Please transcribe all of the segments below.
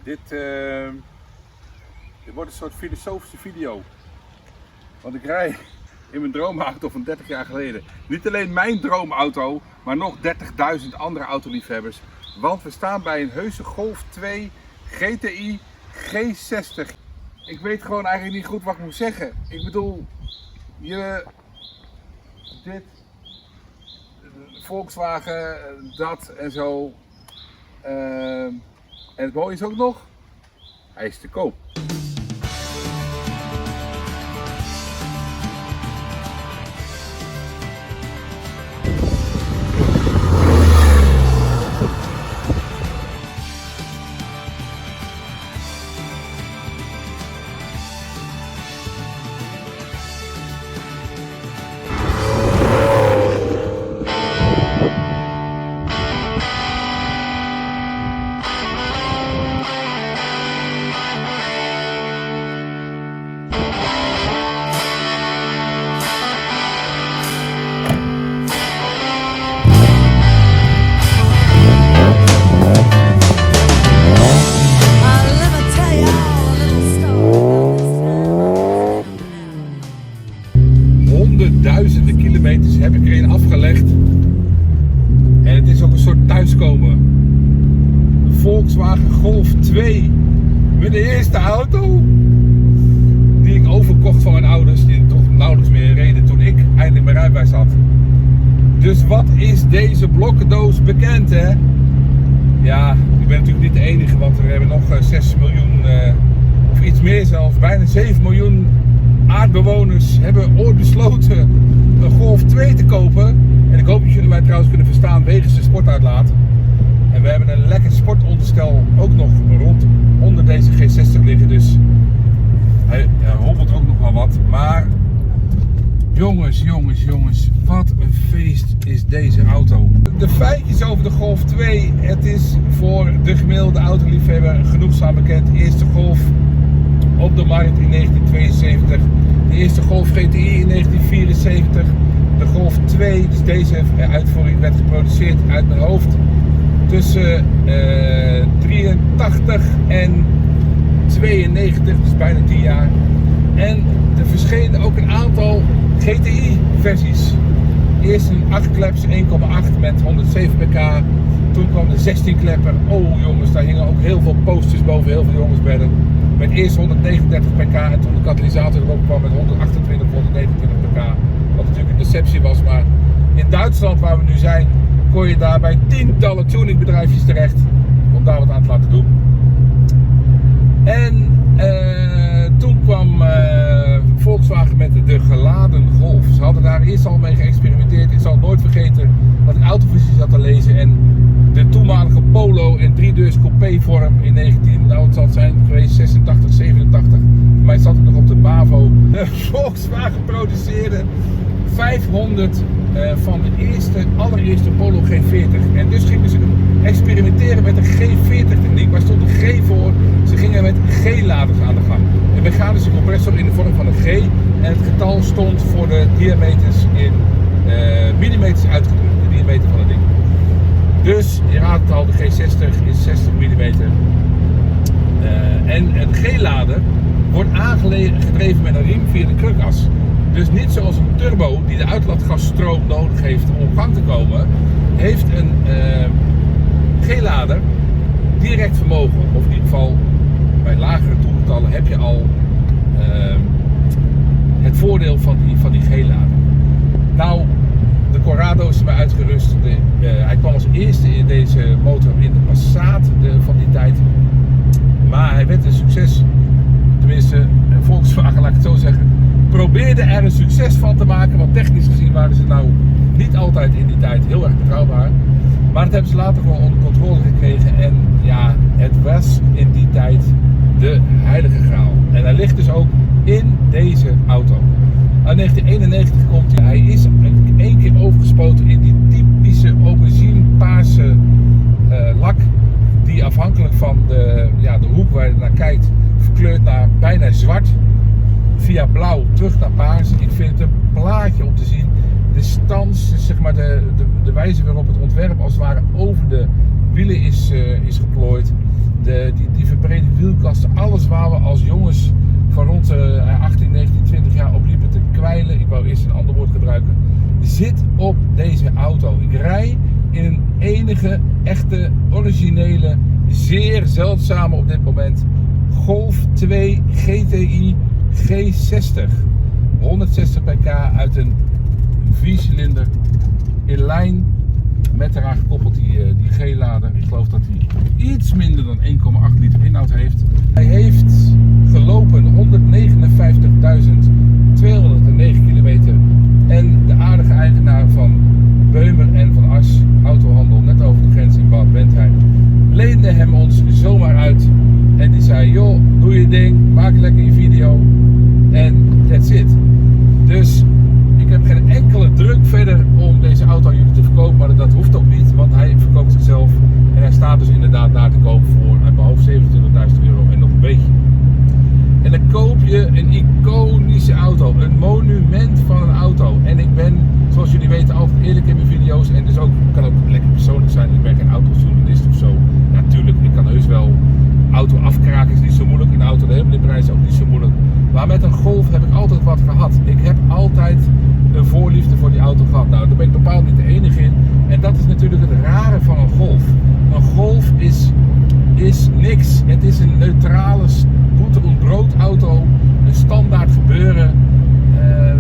Dit wordt een soort filosofische video. Want ik rij in mijn droomauto van 30 jaar geleden. Niet alleen mijn droomauto, maar nog 30.000 andere autoliefhebbers. Want we staan bij een heuse Golf 2 GTI G60. Ik weet gewoon eigenlijk niet goed wat ik moet zeggen. Ik bedoel, dit, Volkswagen, dat en zo. En het mooie is ook nog, hij is te koop. Duizenden kilometers heb ik erin afgelegd en het is ook een soort thuiskomen. Een Volkswagen Golf 2, mijn eerste auto die ik overkocht van mijn ouders, die toch nauwelijks meer reden toen ik eindelijk mijn rijbewijs had. Dus wat is deze blokkendoos bekend, hè? Ja, ik ben natuurlijk niet de enige, want er hebben nog 6 miljoen of iets meer zelfs, bijna 7 miljoen aardbewoners hebben ooit besloten een Golf 2 te kopen. En ik hoop dat jullie mij trouwens kunnen verstaan wegens de sportuitlaat. En we hebben een lekker sportonderstel ook nog rond onder deze G60 liggen. Dus hij hobbelt ook nog wel wat. Maar jongens, wat een feest is deze auto. De feitjes over de Golf 2. Het is voor de gemiddelde autoliefhebber genoegzaam bekend. Eerste Golf op de markt in 1972, de eerste Golf GTI in 1974, de Golf 2, dus deze uitvoering werd geproduceerd uit mijn hoofd tussen 83 en 92, dus bijna 10 jaar. En er verschenen ook een aantal GTI versies. Eerst een 8-kleps 1,8 met 107 pk. Toen kwam de 16-klepper. Oh jongens, daar hingen ook heel veel posters boven heel veel jongensbedden. Met eerst 139 pk en toen de katalysator erop kwam met 128, 129 pk. Wat natuurlijk een deceptie was, maar in Duitsland waar we nu zijn, kon je daar bij tientallen tuningbedrijfjes terecht om daar wat aan te laten doen. En toen kwam Volkswagen met de geladen Golf. Ze hadden daar eerst al mee geëxperimenteerd. Ik zal het nooit vergeten dat ik autovisie zat te lezen en de toenmalige Polo in 3-deurs coupé vorm in 19, nou het zal het zijn geweest 86, 87. Voor mij zat het nog op de Bavo. Volkswagen produceerde 500 van de allereerste Polo G40. En dus gingen ze experimenteren met een G40 techniek. Waar stond een G voor? Ze gingen met G-laders aan de gang. Een mechanische compressor in de vorm van een G. En het getal stond voor de diameters in millimeters uitgedrukt. De diameter van het ding. Dus je raadt het al, de G60 is 60 mm. En een G-lader wordt aangedreven met een riem via de krukas. Dus niet zoals een turbo die de uitlaatgasstroom nodig heeft om op gang te komen, heeft een G-lader direct vermogen. Of in ieder geval bij lagere toerentallen heb je al het voordeel van die G-lader. Nou, de Corrado is erbij uitgerust. Hij kwam als eerste in deze motor in de Passat van die tijd. Maar hij werd een succes. Tenminste, Volkswagen, laat ik het zo zeggen, probeerde er een succes van te maken. Want technisch gezien waren ze nou niet altijd in die tijd heel erg betrouwbaar. Maar dat hebben ze later gewoon onder controle gekregen. En ja, het was in die tijd de heilige graal. En hij ligt dus ook in deze auto. In 1991 komt hij. Hij is één keer overgespoten in die typische aubergine-paarse lak. Die afhankelijk van de hoek waar je naar kijkt, verkleurt naar bijna zwart. Via blauw terug naar paars. Ik vind het een plaatje om te zien. De stans, zeg maar de wijze waarop het ontwerp als het ware over de wielen is geplooid. Die verbrede alles waar we als jongens van rond 18, 19, 20 jaar op liepen te kwijlen, ik wou eerst een ander woord gebruiken, zit op deze auto. Ik rij in een enige, echte, originele, zeer zeldzame op dit moment Golf 2 GTI G60. 160 pk uit een 4-cilinder in lijn met eraan gekoppeld die G-lader. Ik geloof dat hij iets minder dan 1,8 liter inhoud heeft. Hij heeft gelopen 159.209 kilometer. En de aardige eigenaar van Beumer en van As Autohandel, net over de grens in Bad Bentheim, leende hem ons zomaar uit. En die zei, joh, doe je ding, maak lekker je video. En that's it. Dus ik heb geen enkele druk verder om deze auto aan jullie te verkopen, maar dat hoeft ook niet, want hij verkoopt zichzelf en hij staat dus inderdaad daar te kopen voor uit mijn hoofd €27.000 en nog een beetje. En dan koop je een iconische auto, een monument van een auto. En ik ben, zoals jullie weten, altijd eerlijk in mijn video's en dus ook, kan ook lekker persoonlijk zijn, ik ben geen autojournalist of zo. Natuurlijk, ik kan heus wel auto afkraken, is niet zo moeilijk, een auto de hele prijs is ook niet zo moeilijk. Maar met een Golf heb ik altijd wat gehad. Ik heb altijd een voorliefde voor die auto gehad. Nou, daar ben ik bepaald niet de enige in. En dat is natuurlijk het rare van een Golf. Een Golf is niks. Het is een neutrale boter- en broodauto. Een standaard gebeuren.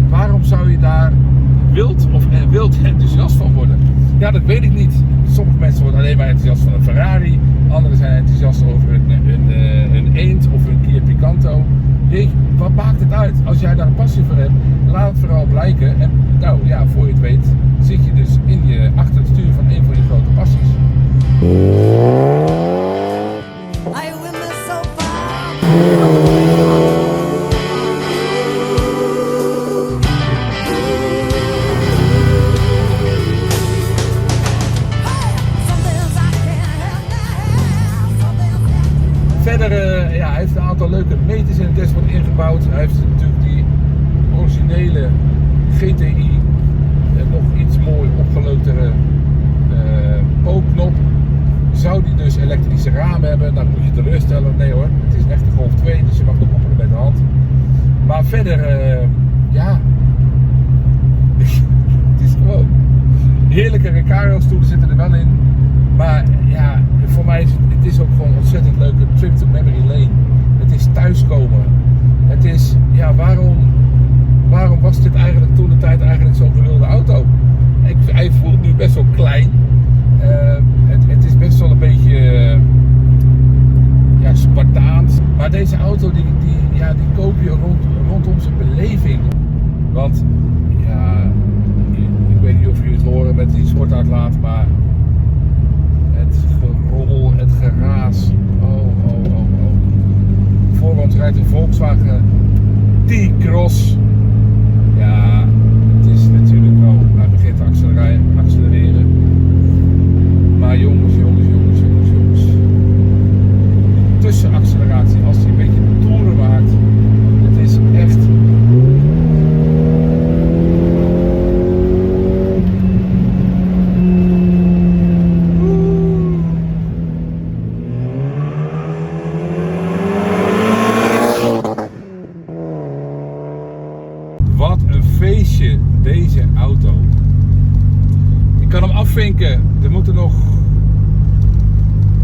Waarom zou je daar wild enthousiast van worden? Ja, dat weet ik niet. Sommige mensen worden alleen maar enthousiast van een Ferrari. Anderen zijn enthousiast over een Eend of een Kia Picanto. Jeetje, wat maakt het uit? Als jij daar een passie voor hebt, laat het vooral blijken. En nou ja, voor je het weet, zit je dus achter het stuur van een van je grote passies. Verder, hij heeft een aantal leuke meters in het dashboard ingebouwd. Hij heeft natuurlijk die originele GTI, nog iets mooi opgeleuktere pooknop. Zou die dus elektrische ramen hebben, dan moet je teleurstellen. Nee hoor, het is echt een Golf 2, dus je mag nog koppelen met de hand. Maar verder, ja, het is gewoon heerlijke Recaro-stoelen zitten er wel in. Maar ja, voor mij is het is ook gewoon een ontzettend leuke trip to memory lane. Het is thuiskomen. Het is, ja, waarom was dit eigenlijk toen de tijd eigenlijk zo'n gewilde auto? Hij voelt nu best wel klein. Het is best wel een beetje ja, Spartaans. Maar deze auto die koop je rondom zijn beleving. Want ja, ik weet niet of jullie het horen met die sportuitlaat, maar het gerommel, het geraas. Oh. Voor ons rijdt een Volkswagen T-Cross. Ja, het is natuurlijk wel, hij begint te accelereren. Maar jongens. Tussenacceleratie, als hij een beetje toeren maakt, het is echt. Wat een feestje, deze auto. Ik kan hem afvinken. Er moeten nog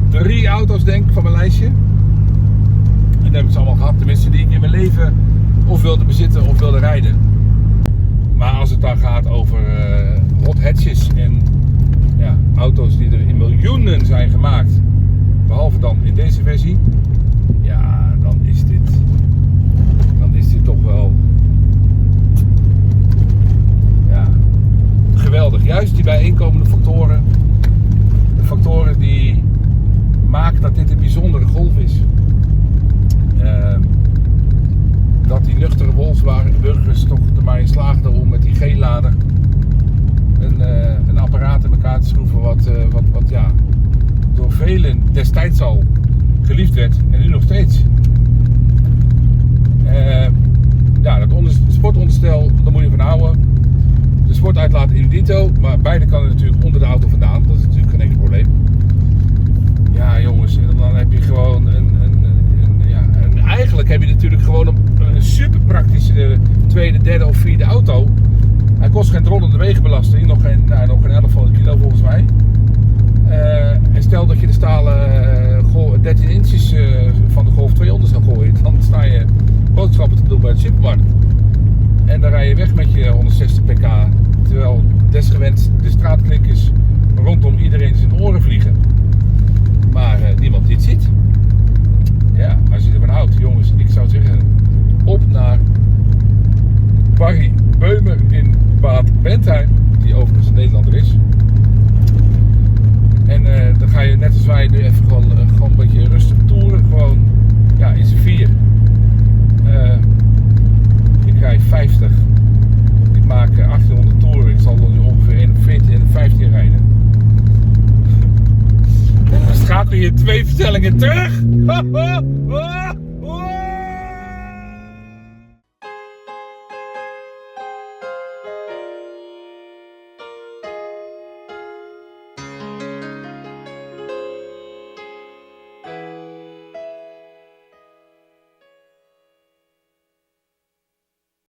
3 auto's denk ik van mijn lijstje. En dat heb ik ze allemaal gehad. Tenminste die ik in mijn leven of wilde bezitten of wilde rijden. Maar als het dan gaat over hot hatches en ja, auto's die er in miljoenen zijn gemaakt. Behalve dan in deze versie. Ja, dan is dit toch wel ja, geweldig. Juist die bijeenkomende factoren. De factoren die maken dat dit een bijzondere Golf is. Dat die nuchtere Volkswagenburgers toch er maar in slaagden om met die G-lader een apparaat in elkaar te schroeven wat ja, door velen destijds al geliefd werd en nu nog steeds. Ja, dat sportonderstel, daar moet je van houden. De sportuitlaat in dito, maar beide kan er natuurlijk onder de auto vandaan, dat is natuurlijk geen enkel probleem. Ja jongens, en dan heb je gewoon een geen drollende wegenbelasting, nog geen 1100 kilo volgens mij. En stel dat je de stalen 13 inches van de Golf 2 onder zou gooien, dan sta je boodschappen te doen bij de supermarkt. En dan rij je weg met je 160 pk, terwijl desgewenst de straatklinkers rondom iedereen zijn oren vliegen. Maar niemand die het ziet. Ja, als je ervan houdt, jongens, ik zou zeggen, op naar Barry Beumer in Bad Bentheim, die overigens een Nederlander is. En dan ga je net als wij nu even gewoon een beetje rustig toeren, gewoon in z'n 4. Ik rij 50, ik maak 1800 toeren, ik zal dan nu ongeveer 41 en 15 rijden. Dan schakel je 2 versnellingen terug.